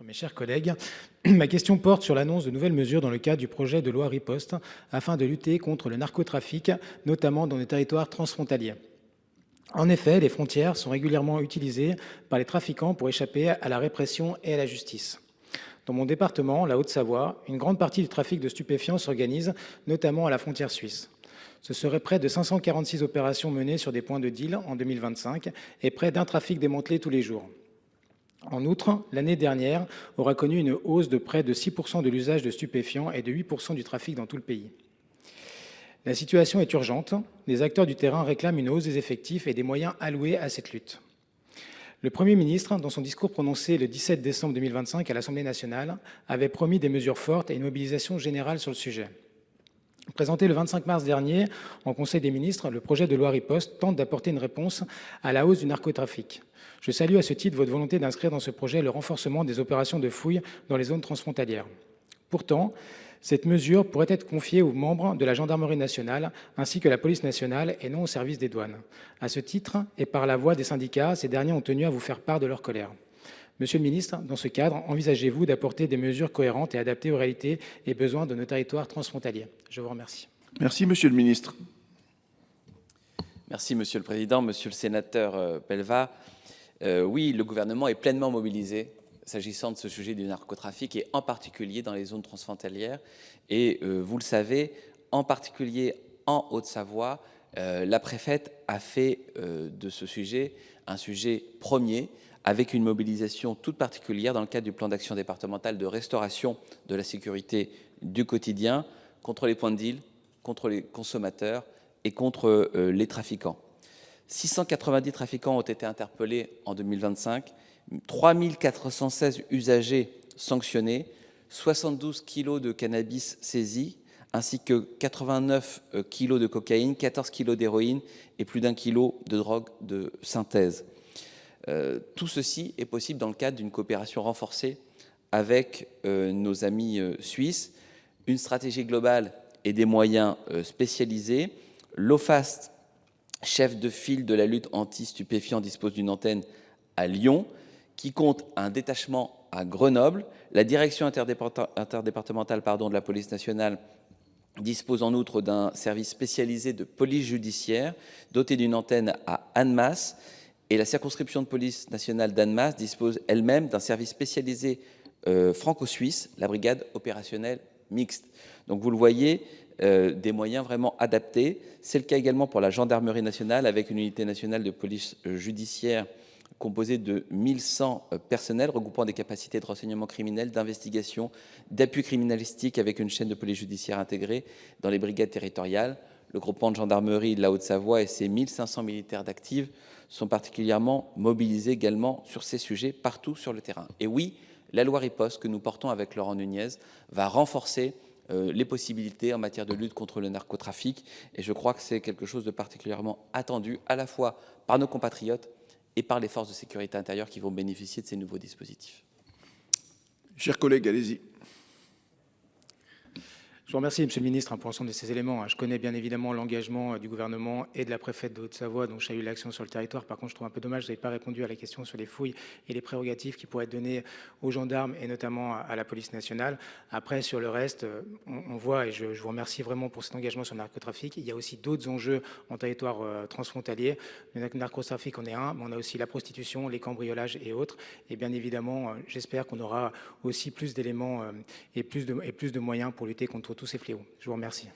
Mes chers collègues, ma question porte sur l'annonce de nouvelles mesures dans le cadre du projet de loi Riposte afin de lutter contre le narcotrafic, notamment dans les territoires transfrontaliers. En effet, les frontières sont régulièrement utilisées par les trafiquants pour échapper à la répression et à la justice. Dans mon département, la Haute-Savoie, une grande partie du trafic de stupéfiants s'organise, notamment à la frontière suisse. Ce serait près de 546 opérations menées sur des points de deal en 2025 et près d'un trafic démantelé tous les jours. En outre, l'année dernière aura connu une hausse de près de 6% de l'usage de stupéfiants et de 8% du trafic dans tout le pays. La situation est urgente. Les acteurs du terrain réclament une hausse des effectifs et des moyens alloués à cette lutte. Le Premier ministre, dans son discours prononcé le 17 décembre 2025 à l'Assemblée nationale, avait promis des mesures fortes et une mobilisation générale sur le sujet. Présenté le 25 mars dernier en Conseil des ministres, le projet de loi Riposte tente d'apporter une réponse à la hausse du narcotrafic. Je salue à ce titre votre volonté d'inscrire dans ce projet le renforcement des opérations de fouille dans les zones transfrontalières. Pourtant, cette mesure pourrait être confiée aux membres de la gendarmerie nationale ainsi que la police nationale et non au service des douanes. À ce titre, et par la voix des syndicats, ces derniers ont tenu à vous faire part de leur colère. Monsieur le ministre, dans ce cadre, envisagez-vous d'apporter des mesures cohérentes et adaptées aux réalités et besoins de nos territoires transfrontaliers? Je vous remercie. Merci, Monsieur le ministre. Merci, Monsieur le Président. Monsieur le sénateur Pelva, oui, le gouvernement est pleinement mobilisé s'agissant de ce sujet du narcotrafic et en particulier dans les zones transfrontalières. Et vous le savez, en particulier en Haute-Savoie, la préfète a fait de ce sujet un sujet premier avec une mobilisation toute particulière dans le cadre du plan d'action départemental de restauration de la sécurité du quotidien contre les points de deal, contre les consommateurs et contre les trafiquants. 690 trafiquants ont été interpellés en 2025, 3416 usagers sanctionnés, 72 kilos de cannabis saisis, ainsi que 89 kilos de cocaïne, 14 kilos d'héroïne et plus d'1 kilo de drogue de synthèse. Tout ceci est possible dans le cadre d'une coopération renforcée avec nos amis suisses, une stratégie globale et des moyens spécialisés. L'OFAST, chef de file de la lutte anti-stupéfiants, dispose d'une antenne à Lyon, qui compte un détachement à Grenoble. La direction interdépartementale de la police nationale dispose en outre d'un service spécialisé de police judiciaire, doté d'une antenne à Annemasse. Et la circonscription de police nationale d'Annemasse dispose elle-même d'un service spécialisé franco-suisse, la brigade opérationnelle mixte. Donc vous le voyez, des moyens vraiment adaptés. C'est le cas également pour la gendarmerie nationale, avec une unité nationale de police judiciaire composée de 1100 personnels, regroupant des capacités de renseignement criminel, d'investigation, d'appui criminalistique, avec une chaîne de police judiciaire intégrée dans les brigades territoriales. Le groupement de gendarmerie de la Haute-Savoie et ses 1500 militaires d'active sont particulièrement mobilisés également sur ces sujets partout sur le terrain. Et oui, la loi Riposte que nous portons avec Laurent Nunez va renforcer les possibilités en matière de lutte contre le narcotrafic. Et je crois que c'est quelque chose de particulièrement attendu à la fois par nos compatriotes et par les forces de sécurité intérieure qui vont bénéficier de ces nouveaux dispositifs. Chers collègues, allez-y. Je vous remercie, Monsieur le Ministre, pour l'ensemble de ces éléments. Je connais bien évidemment l'engagement du gouvernement et de la préfète de Haute-Savoie, dont j'ai eu l'action sur le territoire. Par contre, je trouve un peu dommage que vous n'ayez pas répondu à la question sur les fouilles et les prérogatives qui pourraient être données aux gendarmes et notamment à la police nationale. Après, sur le reste, on voit, et je vous remercie vraiment pour cet engagement sur le narcotrafic, il y a aussi d'autres enjeux en territoire transfrontalier. Le narcotrafic en est un, mais on a aussi la prostitution, les cambriolages et autres. Et bien évidemment, j'espère qu'on aura aussi plus d'éléments et plus de moyens pour lutter contre tous ces fléaux. Je vous remercie.